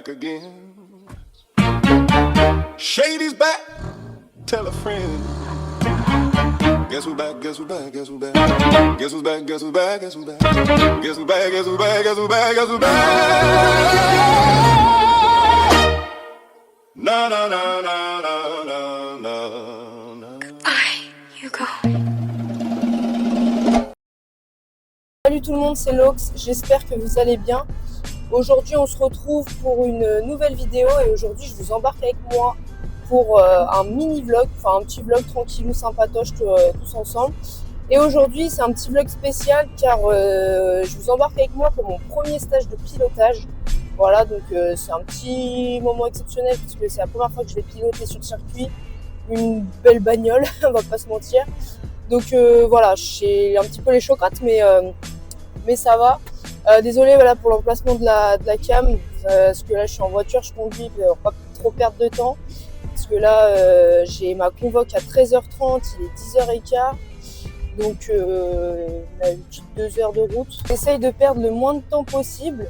again. Shady's back, tell a friend. Guess who's back, guess who's back, guess who's back. Guess who's back, guess who's back, guess who's back. Guess who's back, guess who's back, guess who's back, guess who's back. Na na na na na na na. Goodbye, Hugo. Salut tout le monde, c'est Lox, j'espère que vous allez bien. Aujourd'hui on se retrouve pour une nouvelle vidéo et aujourd'hui je vous embarque avec moi pour un mini vlog, enfin un petit vlog tranquillou, sympatoche tous ensemble. Et aujourd'hui c'est un petit vlog spécial car je vous embarque avec moi pour mon premier stage de pilotage. Voilà, donc c'est un petit moment exceptionnel parce que c'est la première fois que je vais piloter sur le circuit une belle bagnole, on va pas se mentir. Donc voilà, j'ai un petit peu les chocottes mais ça va. Désolé voilà, pour l'emplacement de la cam, parce que là je suis en voiture, je conduis pour pas trop perdre de temps. Parce que là j'ai ma convoque à 13h30, il est 10h15. Donc on a une petite 2 heures de route. J'essaye de perdre le moins de temps possible.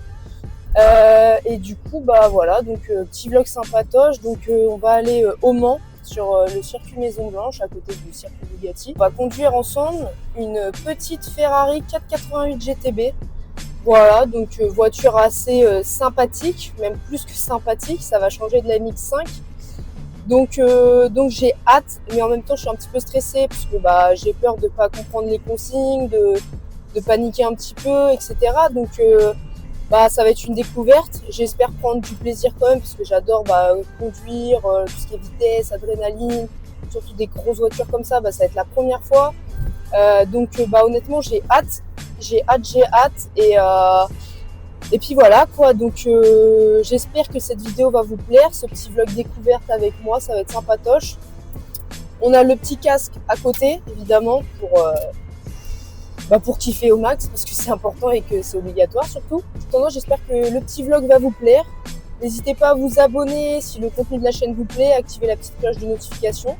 Et du coup bah voilà, donc petit vlog sympatoche. Donc on va aller au Mans sur le circuit Maison Blanche à côté du circuit Bugatti. On va conduire ensemble une petite Ferrari 488 GTB. Voilà, donc voiture assez sympathique, même plus que sympathique, ça va changer de la MX-5. Donc j'ai hâte, mais en même temps je suis un petit peu stressée parce que bah, j'ai peur de pas comprendre les consignes, de paniquer un petit peu, etc. Donc bah, ça va être une découverte. J'espère prendre du plaisir quand même parce que j'adore conduire, tout ce qui est vitesse, adrénaline, surtout des grosses voitures comme ça, bah, ça va être la première fois. Donc bah, honnêtement j'ai hâte. Et puis voilà quoi, donc j'espère que cette vidéo va vous plaire, ce petit vlog découverte avec moi, ça va être sympatoche. On a le petit casque à côté évidemment pour kiffer au max parce que c'est important et que c'est obligatoire surtout. Cependant j'espère que le petit vlog va vous plaire. N'hésitez pas à vous abonner si le contenu de la chaîne vous plaît, à activer la petite cloche de notification,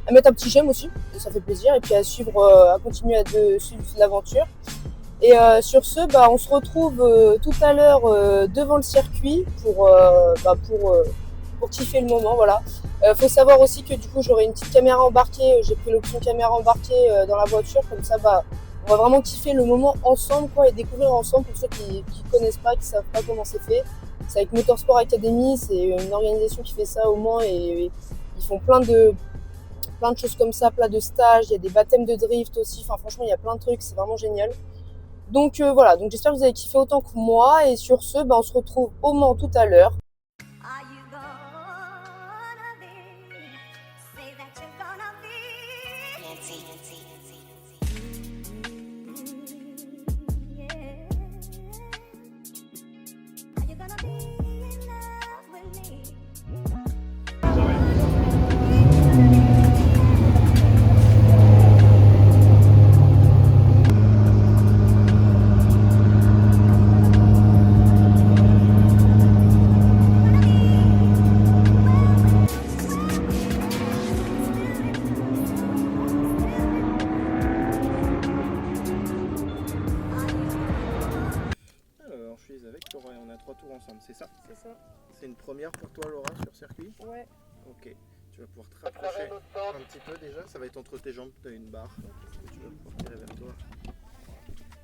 à mettre un petit j'aime aussi, ça fait plaisir, et puis à continuer à suivre l'aventure. Et sur ce, bah, on se retrouve tout à l'heure devant le circuit pour kiffer le moment. Voilà. Faut savoir aussi que du coup j'aurai une petite caméra embarquée. J'ai pris l'option caméra embarquée dans la voiture, comme ça bah, on va vraiment kiffer le moment ensemble quoi, et découvrir ensemble pour ceux qui connaissent pas, qui savent pas comment c'est fait. C'est avec Motorsport Academy, c'est une organisation qui fait ça au Mans et ils font plein de choses comme ça, plein de stages. Il y a des baptêmes de drift aussi. Enfin franchement il y a plein de trucs, c'est vraiment génial. Donc voilà, donc j'espère que vous avez kiffé autant que moi et sur ce, bah, on se retrouve au Mans tout à l'heure. Laura, et on a 3 tours ensemble, c'est ça? C'est ça. C'est une première pour toi Laura sur circuit? Ouais. Ok, tu vas pouvoir te rapprocher un petit peu déjà, ça va être entre tes jambes, tu as une barre que tu vas pouvoir tirer vers toi.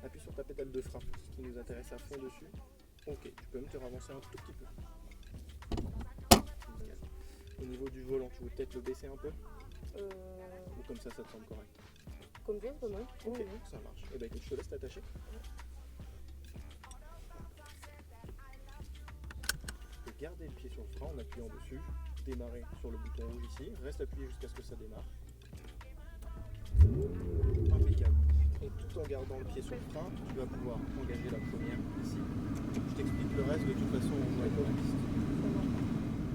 Appuie sur ta pédale de frein, ce qui nous intéresse à fond dessus. Ok, tu peux même te ravancer un tout petit peu. Nickel. Au niveau du volant, tu veux peut-être le baisser un peu? Ou comme ça te semble correct? Comme bien, pas mal. Ok, ça marche. Et bah écoute, je te laisse t'attacher. Gardez le pied sur le frein en appuyant dessus, démarrer sur le bouton rouge ici, reste appuyé jusqu'à ce que ça démarre. Impeccable. Et tout en gardant le pied sur le frein, tu vas pouvoir engager la première ici. Je t'explique le reste, de toute façon on va être dans la piste.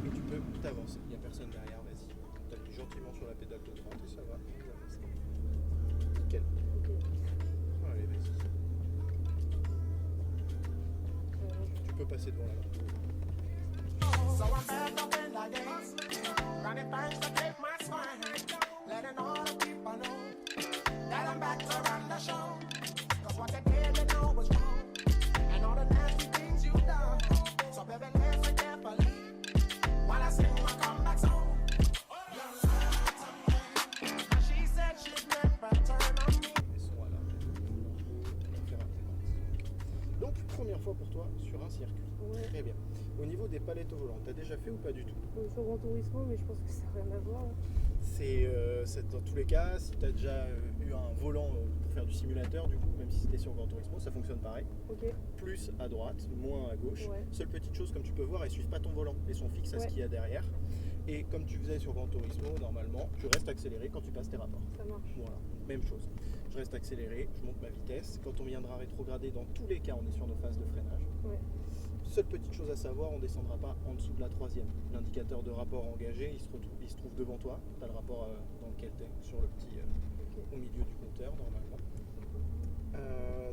Et tu peux t'avancer, il n'y a personne derrière, vas-y. Tu appuies gentiment sur la pédale de 30 et ça va, vous avancez. Nickel. Allez, vas-y. Tu peux passer devant là-bas. So I'm back up in the game, running thanks to take my swing, letting all the people know that I'm back to run the show. Cause what they did they know was wrong, and all the nasty things you've done. So baby listen carefully. première fois pour toi sur un circuit. Ouais. Très bien. Au niveau des palettes au volant, t'as déjà fait ou pas du tout? Sur Gran Turismo, mais je pense que ça n'a rien à voir. C'est dans tous les cas, si tu as déjà eu un volant pour faire du simulateur, du coup, même si c'était sur Gran Turismo, ça fonctionne pareil. Ok. Plus à droite, moins à gauche. Ouais. Seule petite chose, comme tu peux voir, elles suivent pas ton volant, elles sont fixes à ce Ouais. qu'il y a derrière. Et comme tu faisais sur Gran Turismo, normalement, tu restes accéléré quand tu passes tes rapports. Ça marche. Voilà, même chose. Je reste accéléré, je monte ma vitesse. Quand on viendra rétrograder, dans tous les cas, on est sur nos phases de freinage. Ouais. Seule petite chose à savoir, on ne descendra pas en dessous de la troisième. L'indicateur de rapport engagé, il se trouve devant toi. Tu as le rapport dans lequel tu es, sur le petit au milieu du compteur, normalement.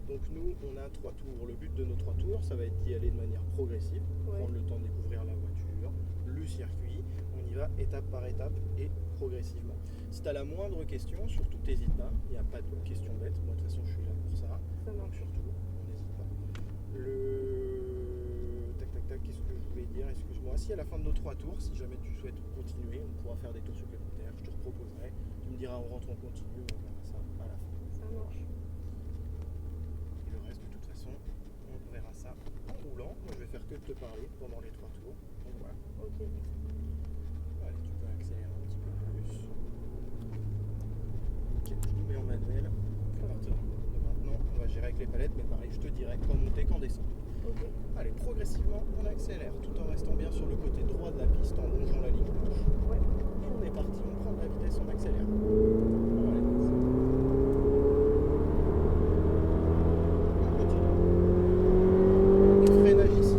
Donc nous, on a 3 tours. Le but de nos 3 tours, ça va être d'y aller de manière progressive, Ouais. prendre le temps de découvrir la voiture, le circuit. On y va étape par étape et progressivement. Si tu as la moindre question, surtout t'hésites pas. Il n'y a pas de questions bêtes. Moi, de toute façon, je suis là pour ça. Ça Donc marche. surtout, on n'hésite pas. Tac, qu'est-ce que je voulais dire? Excuse-moi. Si à la fin de nos 3 tours, si jamais tu souhaites continuer, on pourra faire des tours supplémentaires. Je te reproposerai. Tu me diras, on rentre, on continue, on verra ça à la fin. Ça marche. Et le reste, de toute façon, on verra ça en roulant. Moi, je vais faire que de te parler pendant les 3 tours. Donc voilà. Ok. Allez, tu peux accélérer un petit peu plus. Ok, je nous mets en manuel. À partir de maintenant, on va gérer avec les palettes, mais pareil, je te dirai quand monter, quand descendre. Ok. Allez, progressivement, on accélère tout en restant bien sur le côté droit de la piste en longeant la ligne blanche. Ouais. Et on est parti, on prend de la vitesse, on accélère. Allez, on continue. Et freinage ici.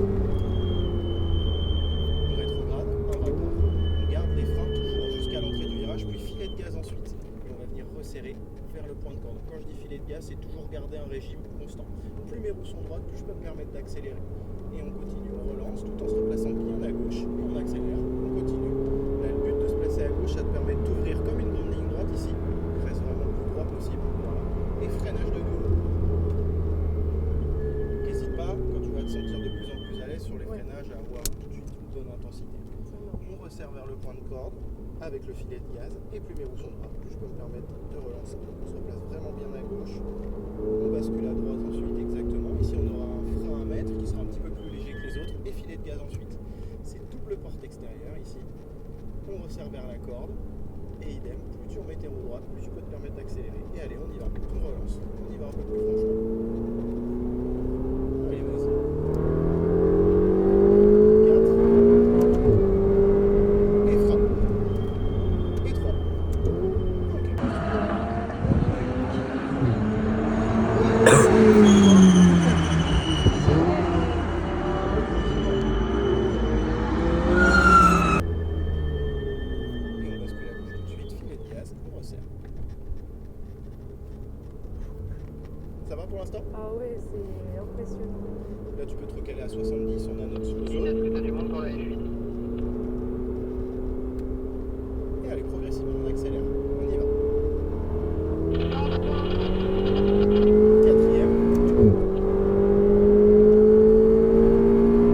On rétrograde, un rapport. On garde les freins toujours jusqu'à l'entrée du virage, puis filet de gaz ensuite. Et on va venir resserrer vers le point de corde. Quand je dis filet de gaz, c'est toujours garder un régime constant. Plus mes roues sont droites, plus je peux me permettre d'accélérer. Et on continue, on relance tout en se replaçant bien à gauche. Et on accélère, on continue. Là, le but de se placer à gauche, ça te permet d'ouvrir comme une grande ligne droite ici. Reste vraiment le plus droit possible. Voilà. Et freinage de nouveau. N'hésite pas, quand tu vas te sentir de plus en plus à l'aise sur les Ouais. freinages, à avoir tout de suite une bonne intensité. Ça marche. On resserre vers le point de corde avec le filet de gaz. Et plus mes roues sont droites, plus je peux me permettre de relancer. On se replace vraiment bien à gauche. On bascule à droite ensuite, exactement. Ici, on aura un frein à mettre qui sera un petit peu plus léger que les autres. Et filet de gaz ensuite. C'est double porte extérieure ici. On resserre vers la corde. Et idem, plus tu remets tes roues droites, plus tu peux te permettre d'accélérer. Et allez, on y va. On relance. On y va un peu plus franchement. Allez, vas-y. 4. Et frein. Et 3. Ok. Et on bascule à gauche tout de suite, filet de gaz, on resserre. Ça va pour l'instant? Ah ouais, c'est impressionnant. Là tu peux te recaler à 70, on a notre zone. Et allez, progressivement on accélère, on y va. 4e.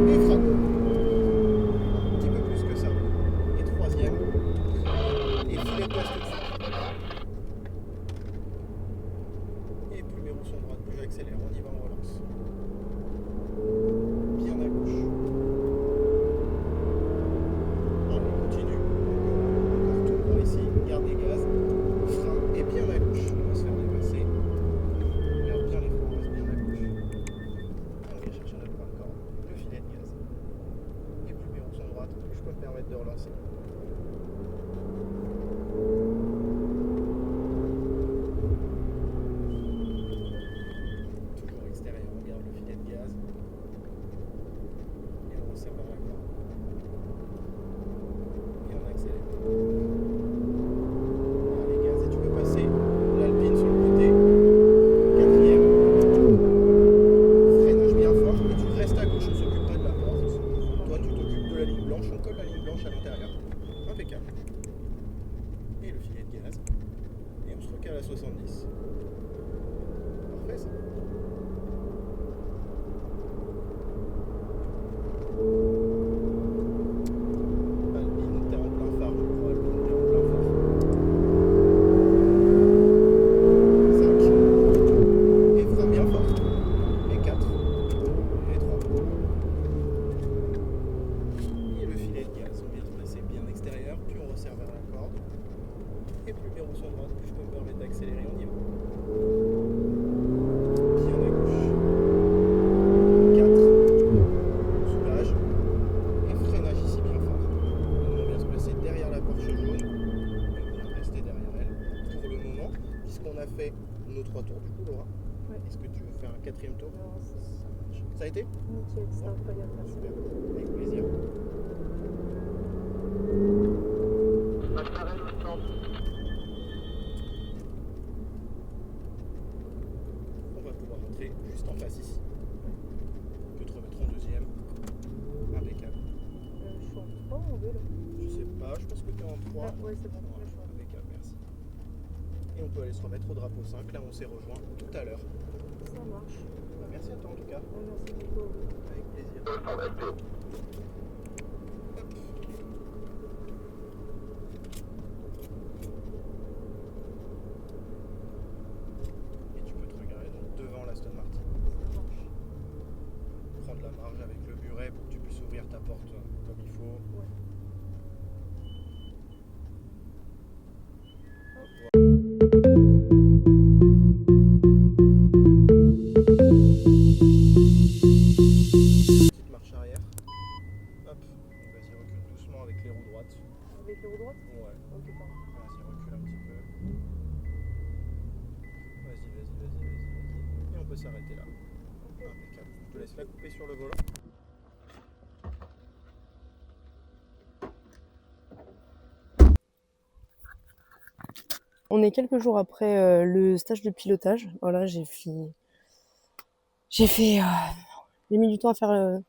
Et frein. Un petit peu plus que ça. Et 3e. Et filet de gaz tout de suite. Et plus mes roues sont droites, plus j'accélère, on y va, on relance. Bien à gauche. Allez, continue. Encore tout droit ici, garde les gaz. Frein et bien à gauche. On va se faire dépasser. Regarde bien les freins, on reste bien à gauche. On va chercher notre point de corde, le filet de gaz. Et plus mes roues sont droites, plus je peux me permettre de relancer. Toujours extérieur, on garde le filet de gaz. Et on resserre vers la corde. Et on accélère. Allez, gaz, et tu peux passer l'alpine sur le côté. 4e. Freinage bien fort et tu restes à gauche, on ne s'occupe pas de la porte. Toi, tu t'occupes de la ligne blanche, on colle la ligne blanche à l'intérieur. Impeccable. Et le filet de gaz. Et on se recale à 70. Parfait ça. Alpine, t'es en plein phare, je crois. Alpine, t'es en plein phare. 5. Et frein bien fort. Et 4. Et fait nos 3 tours du coup, Laura. Ouais. Est-ce que tu veux faire un 4e tour? Non, Ça a été? nickel, c'est incroyable. Merci. Super, avec plaisir. On va pouvoir rentrer juste en face ici. On peut te remettre en 2e. Impeccable. Je suis en 3 ou en 2 là? Je sais pas, je pense que tu es en 3. Ah, ouais, c'est bon. Là, je suis en Impeccable, merci. Et on peut aller se remettre au drapeau 5, là où on s'est rejoint tout à l'heure. Ça marche. Bah, merci à toi en tout cas. Ouais, merci beaucoup. Avec plaisir. Et tu peux te regarder donc devant l'Aston Martin. Ça marche. Prendre la marge avec le muret pour que tu puisses ouvrir ta porte comme il faut. Ouais. Petite marche arrière. Hop. Et vas-y, recule doucement avec les roues droites. Avec les roues droites? Ouais. Ok, pardon. Vas-y, recule un petit peu. Vas-y. Et on peut s'arrêter là. Impeccable. Je te laisse la couper sur le volant. On est quelques jours après le stage de pilotage. Voilà, j'ai mis du temps à faire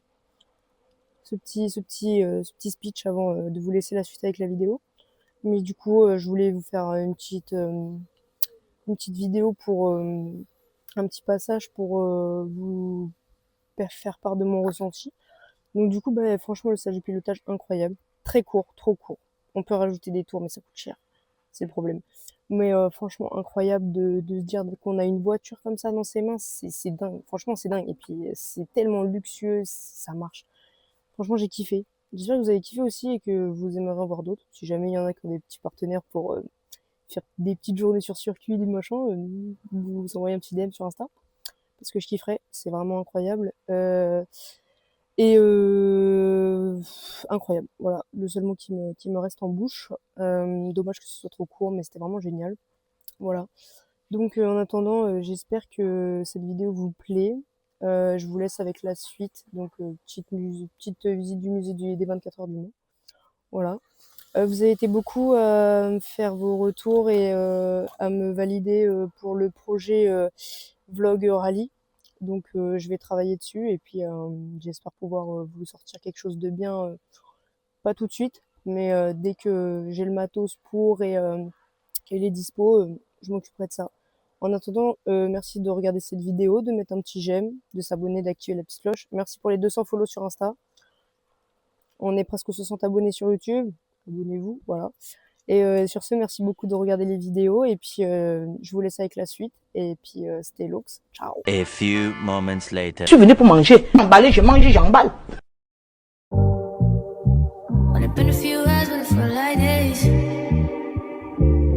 ce petit speech avant de vous laisser la suite avec la vidéo. Mais du coup, je voulais vous faire une petite vidéo pour un petit passage pour vous faire part de mon ressenti. Donc du coup, bah, franchement, le stage de pilotage incroyable, très court, trop court. On peut rajouter des tours, mais ça coûte cher, c'est le problème. Mais franchement, incroyable de se dire qu'on a une voiture comme ça dans ses mains, c'est dingue. Franchement, c'est dingue. Et puis, c'est tellement luxueux, ça marche. Franchement, j'ai kiffé. J'espère que vous avez kiffé aussi et que vous aimeriez en voir d'autres. Si jamais il y en a qui ont des petits partenaires pour faire des petites journées sur circuit, des machins, vous envoyez un petit DM sur Insta. Parce que je kifferais, c'est vraiment incroyable. Incroyable, voilà, le seul mot qui me reste en bouche. Dommage que ce soit trop court, mais c'était vraiment génial. Voilà. Donc en attendant, j'espère que cette vidéo vous plaît. Je vous laisse avec la suite. Donc petite visite du musée des 24 heures du Mans. Voilà. Vous avez été beaucoup à me faire vos retours et à me valider pour le projet vlog rallye. Donc je vais travailler dessus et puis j'espère pouvoir vous sortir quelque chose de bien, pas tout de suite, mais dès que j'ai le matos pour et qu'elle est dispo, je m'occuperai de ça. En attendant, merci de regarder cette vidéo, de mettre un petit j'aime, de s'abonner, d'activer la petite cloche. Merci pour les 200 follow sur Insta. On est presque aux 60 abonnés sur YouTube. Abonnez-vous, voilà. Et sur ce, merci beaucoup de regarder les vidéos. Et puis, je vous laisse avec la suite. Et puis, c'était Lox. Ciao. A few moments later. Je suis venu pour manger. Emballer, je mange, j'emballe. Only been a few hours, but it felt like days.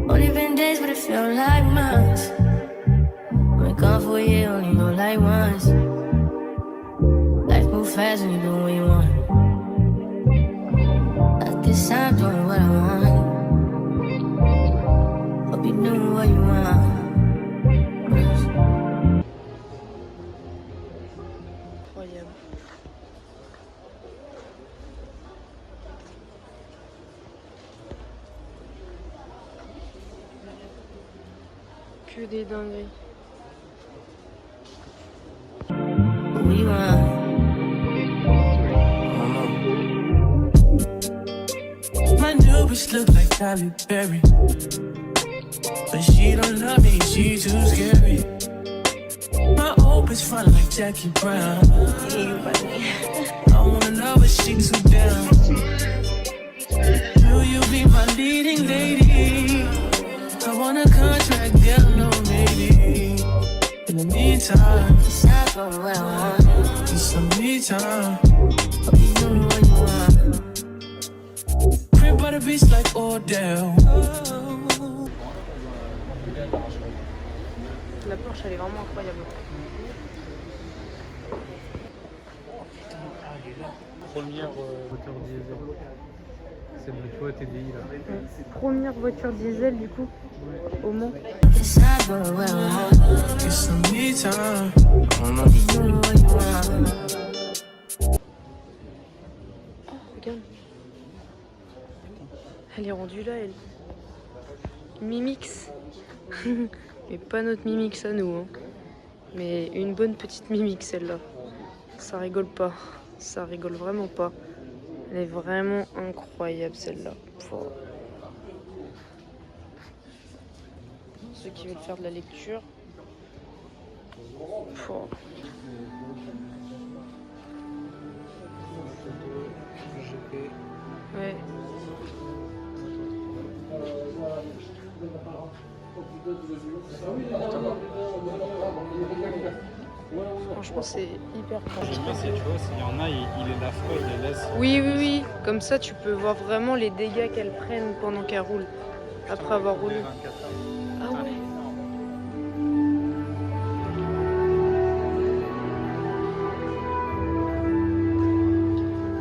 Only been days, but it felt like months. Been gone for a year, only know like once. Life moves fast when you do what you want. I guess I'm doing what I want. Hope you're doing what you want. Incroyable. Que des dingueries. What you want? My new bitch look like Halle Berry, but she don't love me, she too scary. My old bitch front like Jackie Brown. I wanna love her, she too down. Will you be my leading lady? I want a contract, girl, no maybe. In the meantime, It's not going what I want. it's some me time. Hope you're doing what you want. Crib by the beach like Odell. La planche, elle est vraiment incroyable. Première moteur diesel. c'est le, tu vois, TDI là. Première voiture diesel du coup au Mans. Guess some me time. Regarde. Elle est rendue là, elle. Mimix. Mais pas notre Mimix à nous. Hein. Mais une bonne petite Mimix celle-là. Ça rigole pas. Ça rigole vraiment pas. Elle est vraiment incroyable celle-là. Pour ceux qui veulent faire de la lecture. Pour... Ouais. Franchement, c'est hyper pratique. Je sais pas si tu vois, s'il y en a, il est la fois, il les laisse. Oui, oui, oui. Comme ça, tu peux voir vraiment les dégâts qu'elles prennent pendant qu'elles roulent. Après avoir roulé. 24 heures. Ah ouais.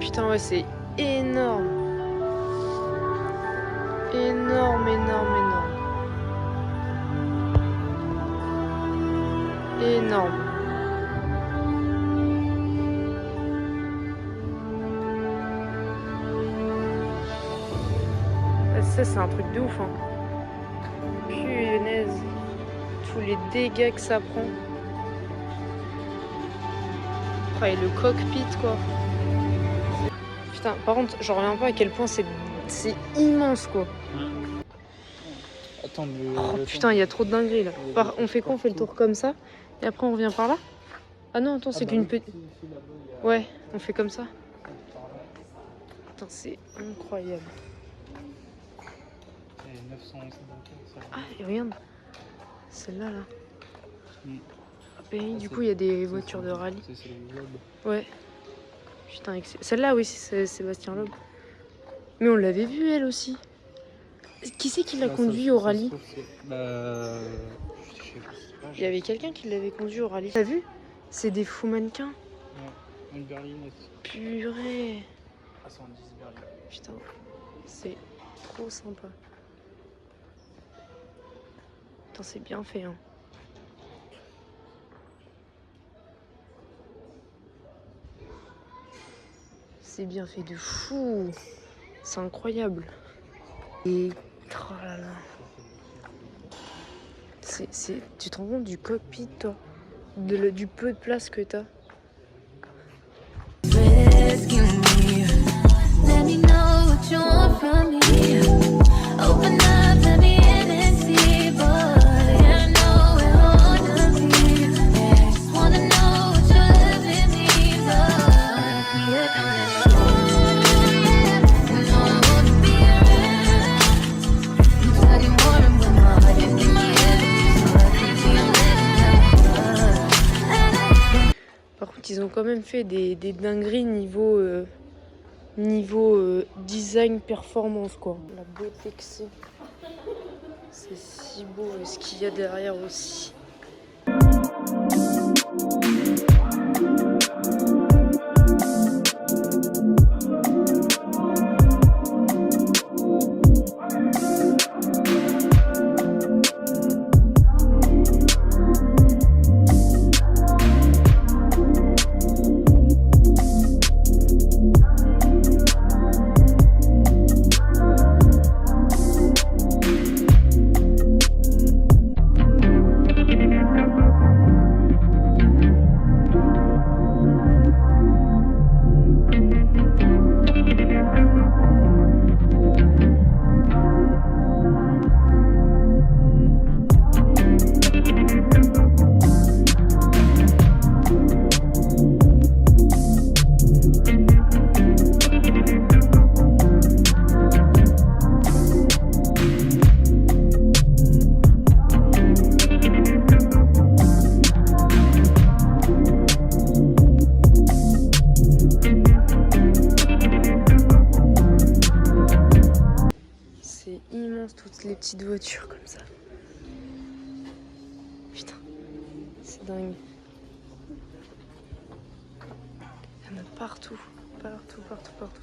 Putain, ouais, c'est énorme. Énorme, énorme, énorme. Énorme. Ça, c'est un truc de ouf, hein. Punaise. Tous les dégâts que ça prend. Ah, et le cockpit, quoi. Putain, par contre, je reviens pas à quel point c'est immense, quoi. Attends, Oh, putain, il y a trop de dingueries, là. On fait quoi? On fait le tour comme ça? Et après, on revient par là? Ah non, attends, c'est qu'une petite... Ouais, on fait comme ça. Putain, c'est incroyable. Et 911. Ah, et regarde. Celle-là, là. Mm. Et du coup, il y a des voitures de rallye. C'est le Globe. Ouais. Putain, celle-là, oui, c'est Sébastien Loeb. Mais on l'avait vue, elle aussi. Qui c'est qui l'a conduit au rallye? Il y avait quelqu'un qui l'avait conduit au rallye. T'as vu? C'est des fous mannequins. Ouais, une berlinette. Purée. Ah, c'est en 10 berlines. Putain, c'est trop sympa. Putain, c'est bien fait, hein. C'est bien fait de fou. C'est incroyable. Et... Oh là là. Tu te rends compte du cockpit, toi? Du peu de place que t'as? Rescue me. Let me know what you want from me. Open up, let me in and see, boy. I know where I wanna be. I just wanna know what you're living me, boy. Let me up and you know I wanna be around. I'm studying more and with my heart in my head. So I think I'm living. Par contre, ils ont quand même fait des dingueries niveau design performance, quoi. La beauté que c'est. C'est si beau, et ce qu'il y a derrière aussi. Toutes les petites voitures comme ça. Putain, c'est dingue. Il y en a partout, partout, partout, partout.